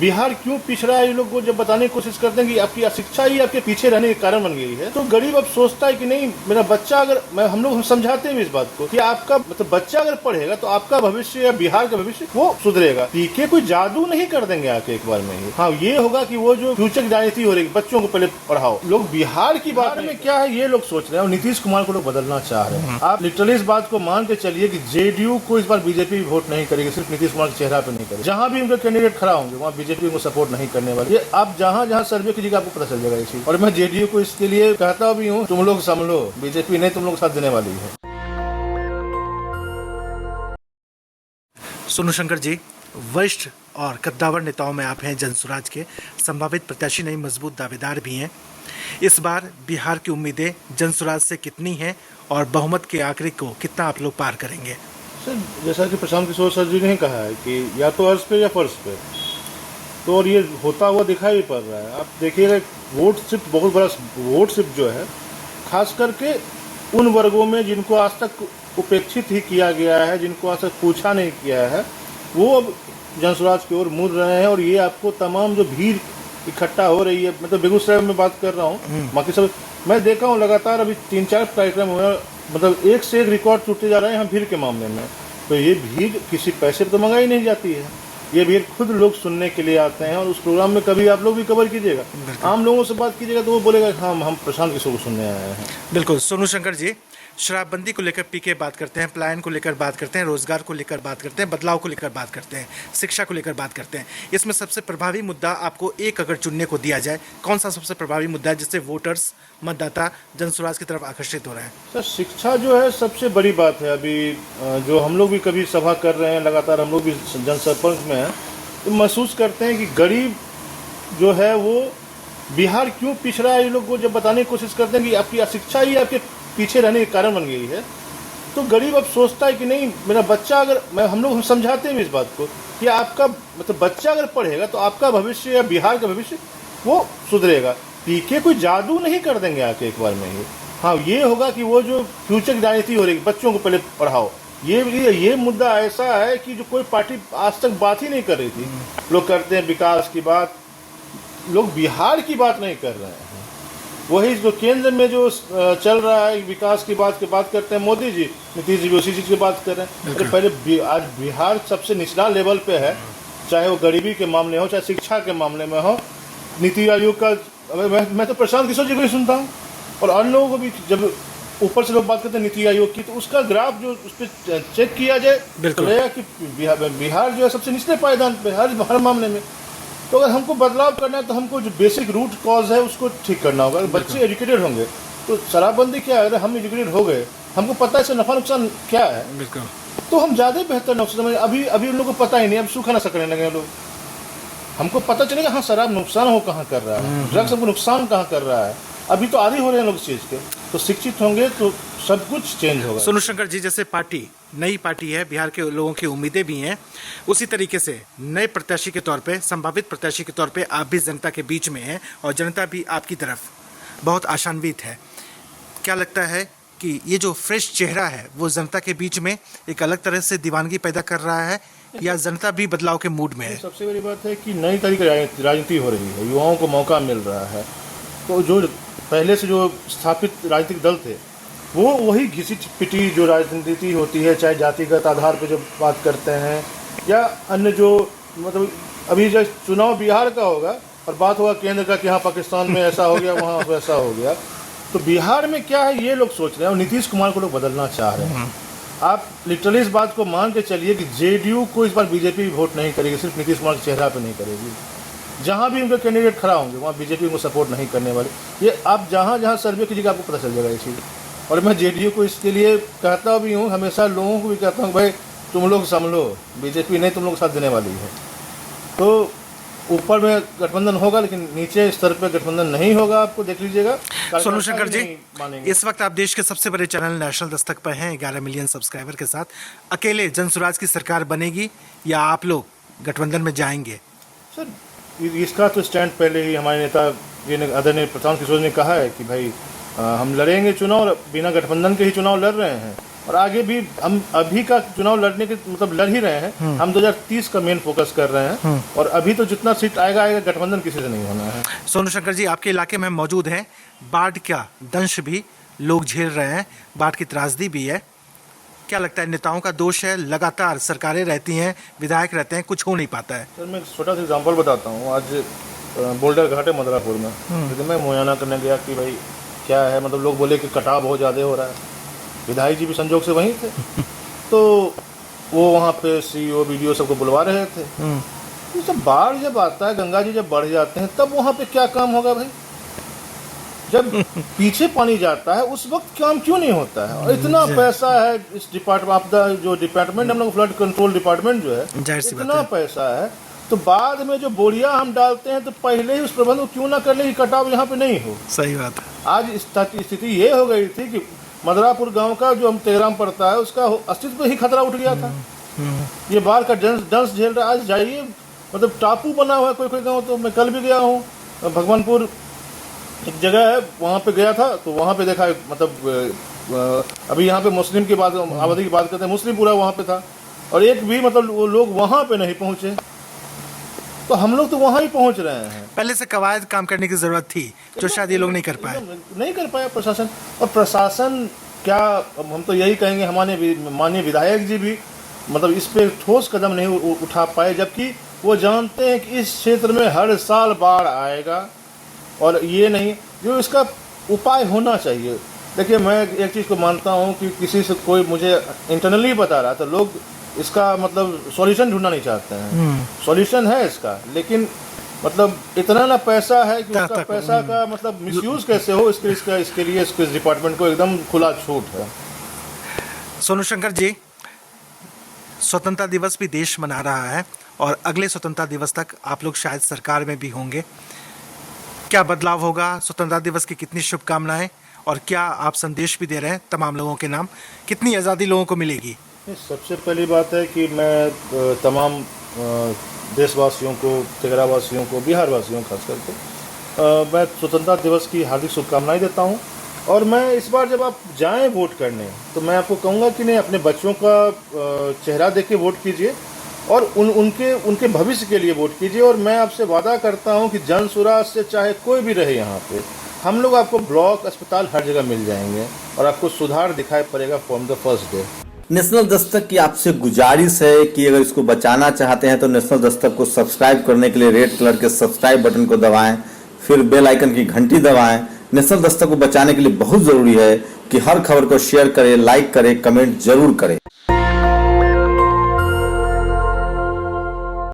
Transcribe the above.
बिहार क्यों पिछड़ा है, ये लोग को जब बताने की कोशिश करते हैं कि आपकी अशिक्षा ही आपके पीछे रहने के कारण बन गई है, तो गरीब अब सोचता है कि नहीं, मेरा बच्चा अगर हम लोग समझाते हैं इस बात को कि आपका बच्चा अगर पढ़ेगा तो आपका भविष्य या बिहार का भविष्य वो सुधरेगा। पीके कोई जादू नहीं कर देंगे आके एक बार में ही। हाँ, ये होगा कि वो जो फ्यूचर की राजनीति हो रही है, बच्चों को पहले पढ़ाओ। लोग बिहार की बात में क्या है ये लोग सोच रहे हैं और नीतीश कुमार को लोग बदलना चाह रहे हैं। आप लिटरली इस बात को मान के चलिए कि जेडीयू को इस बार बीजेपी वोट नहीं करेगी, सिर्फ नीतीश कुमार के चेहरा पे नहीं करेगी। जहां भी उनके कैंडिडेट खड़ा होंगे वहां बीजेपी उनको सपोर्ट नहीं करने वाली। ये आप जहां सर्वे कीजिएगा आपको पता चल जाएगा ये चीज। और मैं जेडीयू को इसके लिए कहता भी हूँ, तुम लोग संभलो, बीजेपी नहीं तुम लोग साथ देने वाली है। सोनू शंकर जी, वरिष्ठ और कद्दावर नेताओं में आप हैं, जनसुराज के संभावित प्रत्याशी नहीं, मजबूत दावेदार भी हैं। इस बार बिहार की उम्मीदें जनसुराज से कितनी हैं और बहुमत के आंकड़े को कितना आप लोग पार करेंगे? सर, जैसा कि प्रशांत किशोर सर जी ने कहा है कि या तो अर्ज पे या फर्श पे, तो और ये होता हुआ दिखाई पड़ रहा है। आप देखिएगा वोट शिफ्ट, बहुत बड़ा वोट शिफ्ट जो है, खास करके उन वर्गों में जिनको आज तक उपेक्षित ही किया गया है, जिनको आज तक पूछा नहीं किया है, वो अब जनसुराज की ओर मुड़ रहे हैं। और ये आपको तमाम जो भीड़ इकट्ठा हो रही है, मैं तो बेगूसराय में बात कर रहा हूँ, बाकी सब मैं देखा हूँ लगातार अभी 3-4 कार्यक्रम हुए, मतलब एक से एक रिकॉर्ड टूटते जा रहे हैं भीड़ के मामले में। तो ये भीड़ किसी पैसे पर तो मंगाई नहीं जाती है, ये भीड़ खुद लोग सुनने के लिए आते हैं। और उस प्रोग्राम में कभी आप लोग भी कवर कीजिएगा, आम लोगों से बात कीजिएगा तो वो बोलेगा हाँ हम प्रशांत किशोर को सुनने आए हैं। बिल्कुल। सोनू शंकर जी, शराबबंदी को लेकर पीके बात करते हैं, पलायन को लेकर बात करते हैं, रोजगार को लेकर बात करते हैं, बदलाव को लेकर बात करते हैं, शिक्षा को लेकर बात करते हैं। इसमें सबसे प्रभावी मुद्दा आपको एक अगर चुनने को दिया जाए, कौन सा सबसे प्रभावी मुद्दा है जिससे वोटर्स, मतदाता जनसुराज की तरफ आकर्षित हो रहे हैं? सर, शिक्षा जो है सबसे बड़ी बात है। अभी जो हम लोग भी कभी सभा कर रहे हैं, लगातार हम लोग भी जनसंपर्क में हैं, तो महसूस करते हैं कि गरीब जो है वो बिहार क्यों पिछड़ा है, ये लोग को जब बताने की कोशिश करते हैं कि आपकी अशिक्षा ही आपके पीछे रहने के कारण बन गई है, तो गरीब अब सोचता है कि नहीं, मेरा बच्चा अगर हम लोग समझाते हैं इस बात को कि आपका बच्चा अगर पढ़ेगा तो आपका भविष्य या बिहार का भविष्य वो सुधरेगा। पीके कोई जादू नहीं कर देंगे आके एक बार में ही। हाँ, ये होगा कि वो जो फ्यूचर की राजनीति हो रही है, बच्चों को पहले पढ़ाओ। ये मुद्दा ऐसा है कि जो कोई पार्टी आज तक बात ही नहीं कर रही थी। लोग करते हैं विकास की बात, लोग बिहार की बात नहीं कर रहे हैं। वही जो केंद्र में जो चल रहा है विकास की बात करते हैं मोदी जी, नीतीश जी उसी चीज़ की बात कर रहे हैं। तो पहले आज बिहार सबसे निचला लेवल पे है, चाहे वो गरीबी के मामले हो, चाहे शिक्षा के मामले में हो। नीति आयोग का मैं तो प्रशांत किशोर जी को ही सुनता हूँ, और अन्य लोगों को भी जब ऊपर से लोग बात करते हैं नीति आयोग की, तो उसका ग्राफ जो उस पर चेक किया जाए तो रहेगा कि बिहार जो है सबसे निचले पायदान पे हर मामले में। तो अगर हमको बदलाव करना है तो हमको जो बेसिक रूट कॉज है उसको ठीक करना होगा। अगर बच्चे एजुकेटेड होंगे तो शराबबंदी क्या है, अगर हम एजुकेटेड हो गए, हमको पता है इससे नफा नुकसान क्या है, तो हम ज़्यादा बेहतर नुकसान। अभी उन लोगों को पता ही नहीं, अब सूखा नशा करने लगे लोग। हमको पता चलेगा हाँ शराब नुकसान हो कहाँ कर रहा है, ड्रग्स हमको नुकसान कहाँ कर रहा है। अभी तो आदी हो रहे हैं लोग इस चीज़ के, तो शिक्षित होंगे तो सब कुछ चेंज होगा। सोनू शंकर जी, जैसे पार्टी नई पार्टी है, बिहार के लोगों की उम्मीदें भी हैं, उसी तरीके से नए प्रत्याशी के तौर पे, संभावित प्रत्याशी के तौर पे आप भी जनता के बीच में हैं और जनता भी आपकी तरफ बहुत आशान्वित है। क्या लगता है कि ये जो फ्रेश चेहरा है वो जनता के बीच में एक अलग तरह से दीवानगी पैदा कर रहा है, या जनता भी बदलाव के मूड में है? सबसे बड़ी बात है कि नई तरीके की राजनीति हो रही है, युवाओं को मौका मिल रहा है। तो जो पहले से जो स्थापित राजनीतिक दल थे वो वही घिसी पिटी जो राजनीति होती है, चाहे जातिगत आधार पर जो बात करते हैं या अन्य जो अभी जो चुनाव बिहार का होगा और बात होगा केंद्र का कि हाँ पाकिस्तान में ऐसा हो गया, वहाँ वैसा हो गया। तो बिहार में क्या है ये लोग सोच रहे हैं और नीतीश कुमार को लोग बदलना चाह रहे हैं। आप लिटरली इस बात को मान के चलिए कि जेडीयू को इस बार बीजेपी वोट नहीं करेगी, सिर्फ नीतीश कुमार के चेहरा पे नहीं करेगी। जहाँ भी उनके कैंडिडेट खड़ा होंगे वहाँ बीजेपी उनको सपोर्ट नहीं करने वाली। ये आप जहाँ सर्वे कीजिएगा आपको पता चल जाएगा ये चीज़। और मैं जेडीयू को इसके लिए कहता भी हूँ, हमेशा लोगों को भी कहता हूँ, भाई तुम लोग संभलो, बीजेपी नहीं तुम लोग साथ देने वाली है। तो ऊपर में गठबंधन होगा लेकिन नीचे स्तर पे गठबंधन नहीं होगा, आपको देख लीजिएगा। सोनू शंकर जी, इस वक्त आप देश के सबसे बड़े चैनल नेशनल दस्तक पर हैं, 11 मिलियन सब्सक्राइबर के साथ। अकेले जनसुराज की सरकार बनेगी या आप लोग गठबंधन में जाएंगे? सर, इसका तो स्टैंड पहले ही हमारे नेता आदरणीय प्रशांत किशोर ने कहा है कि भाई हम लड़ेंगे चुनाव, बिना गठबंधन के ही चुनाव लड़ रहे हैं। और आगे भी हम अभी का चुनाव लड़ने के मतलब लड़ ही रहे हैं। हम 2030 का मेन फोकस कर रहे हैं और अभी तो जितना सीट आएगा गठबंधन किसी से नहीं होना है। सोनू शंकर जी, आपके इलाके में मौजूद हैं, बाढ़ का दंश भी लोग झेल रहे हैं, बाढ़ की त्रासदी भी है। क्या लगता है, नेताओं का दोष है? लगातार सरकारें रहती हैं, विधायक रहते हैं, कुछ हो नहीं पाता है। सर मैं एक छोटा सा एग्जांपल बताता हूँ। आज बोल्डर घाट है मदरापुर में, तो मैं मुआयना करने गया कि भाई क्या है, मतलब लोग बोले कि कटाव बहुत ज़्यादा हो रहा है। विधायक जी भी संजोग से वहीं थे तो वो वहाँ पे CEO BDO सबको बुलवा रहे थे। ये सब बाढ़ जब आता है, गंगा जी जब बढ़ जाते हैं, तब वहाँ पे क्या काम होगा भाई? जब पीछे पानी जाता है उस वक्त काम क्यों नहीं होता है? और इतना पैसा है इस डिपार्टमेंट, आपदा जो डिपार्टमेंट हम लोग फ्लड कंट्रोल डिपार्टमेंट जो है, इतना पैसा है, तो बाद में जो बोरिया हम डालते हैं तो पहले ही उस प्रबंध को क्यों ना कर ले कि कटाव यहाँ पे नहीं हो। सही बात है। आज स्थिति ये हो गई थी कि मदरापुर गांव का जो हम तेगराम पड़ता है उसका अस्तित्व ही खतरा उठ गया था। ये बाढ़ का दंश झेल रहा है। आज जाइए, मतलब टापू बना हुआ है कोई कोई गाँव। तो मैं कल भी गया हूँ, भगवानपुर एक जगह है, वहाँ पे गया था तो वहाँ पे देखा, मतलब अभी यहाँ पे मुस्लिम की बात, आबादी की बात करते हैं, मुस्लिम पूरा वहाँ पे था और एक भी मतलब वो लोग वहाँ पे नहीं पहुँचे। तो हम लोग तो वहाँ ही पहुँच रहे हैं। पहले से कवायद काम करने की जरूरत थी जो शायद ये लोग नहीं कर पाए प्रशासन। और प्रशासन क्या, हम तो यही कहेंगे, हमारे माननीय विधायक जी भी मतलब इस पे ठोस कदम नहीं उठा पाए, जबकि वो जानते हैं कि इस क्षेत्र में हर साल बाढ़ आएगा और ये नहीं, जो इसका उपाय होना चाहिए। देखिए मैं एक चीज़ को मानता हूँ कि किसी से कोई मुझे इंटरनली बता रहा, तो लोग इसका मतलब सॉल्यूशन ढूंढना नहीं चाहते हैं। सॉल्यूशन है इसका, लेकिन मतलब इतना ना पैसा है कि उसका पैसा का मतलब मिसयूज कैसे हो, इसके लिए इसके डिपार्टमेंट को एकदम खुला छूट है। सोनू शंकर जी, स्वतंत्रता दिवस भी देश मना रहा है और अगले स्वतंत्रता दिवस तक आप लोग शायद सरकार में भी होंगे। क्या बदलाव होगा? स्वतंत्रता दिवस की कितनी शुभकामनाएं और क्या आप संदेश भी दे रहे हैं तमाम लोगों के नाम? कितनी आज़ादी लोगों को मिलेगी? सबसे पहली बात है कि मैं तमाम देशवासियों को, तेगरावासियों को, बिहार वासियों खास करके मैं स्वतंत्रता दिवस की हार्दिक शुभकामनाएं देता हूं। और मैं इस बार जब आप जाएं वोट करने, तो मैं आपको कहूँगा कि नहीं, अपने बच्चों का चेहरा देख के वोट कीजिए और उनके भविष्य के लिए वोट कीजिए। और मैं आपसे वादा करता हूं कि जन सुराज से चाहे कोई भी रहे यहाँ पे, हम लोग आपको ब्लॉक, अस्पताल हर जगह मिल जाएंगे और आपको सुधार दिखाई पड़ेगा from the first day. National Dastak की आपसे गुजारिश है कि अगर इसको बचाना चाहते हैं तो नेशनल दस्तक को सब्सक्राइब करने के लिए रेड कलर के सब्सक्राइब बटन को दबाएं, फिर बेल आइकन की घंटी दबाएं। नेशनल दस्तक को बचाने के लिए बहुत जरूरी है कि हर खबर को शेयर करें, लाइक करें, कमेंट जरूर करें।